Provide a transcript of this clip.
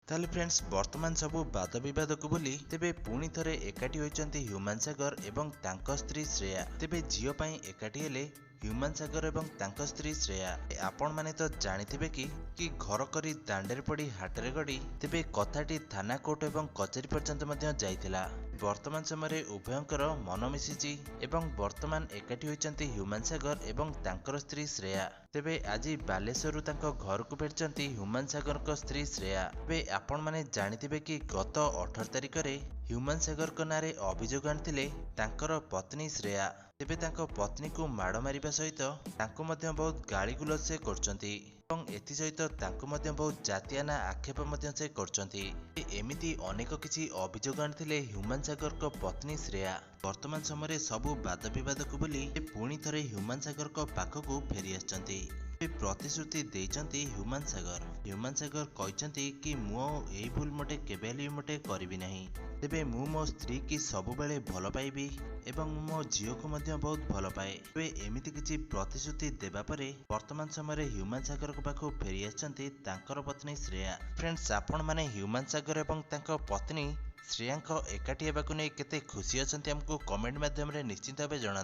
ताले फ्रेंड्स वर्तमान सबु वाद विवाद को बोली तेबे पुणी थरे एकाठी होइचंती ह्यूमन सागर एवं तांको स्त्री श्रेया। तेबे झियो पई एकाठी हेले ह्यूमन सागर एवं तांको स्त्री श्रेया। आपण माने तो जानिथिबे कि घर करी दांडेर पड़ी हाटरे गड़ी तेबे कथाटी थाना कोर्ट एवं कचेरी पर्यंत मध्य जाइथिला। वर्तमान समय उभयंकर मन मिशिची एवं वर्तमान एकाठी होइचंती ह्यूमन सागर एवं तांकर स्त्री श्रेया। तेबे आज बालेश्वरु तांको घर को भेटचंती ह्यूमन सागर को स्त्री श्रेया। तेबे आपण माने जानिथिबे कि गत 18 तारिख रे ह्यूमन सागर को नारे अभियोग आनिथिले तांकर पत्नी श्रेया। तेबे तांको पत्नी को माड़ मारिबा सहित तांको मध्य बहुत गाली गुलज से करचंती एवं एथि सहित तांको मध्य बहुत जातियाना आक्षेप मध्य से करचंती। एमिति अनेक किछि अभियोग आनिथिले ह्यूमन सागर को पत्नी श्रेया। वर्तमान समय सबु वाद विवाद को बोली पुणी थरे ह्यूमन सागर को पाखकु फेरी आछंती। प्रतिश्रुति देइचंती ह्यूमन सागर कहचंती कि मु एई भूल मटे केबेली मटे करिवि नाही। तेबे मु मो स्त्री की सबु बेले भल पाइबी एवं मो झियो को मध्य बहुत भल पाए। तेबे एमिति किछि प्रतिश्रुति देबा परे वर्तमान समय ह्यूमन सागर को पाखु फेरी आछंती तांकर पत्नी श्रेया। फ्रेंड्स आपण माने ह्यूमन सागर एवं तांकर पत्नी श्रेयांक एकाठी हेबाकु नै केते खुशी अछंती हमकु कमेंट माध्यम रे निश्चित भाबे जणा।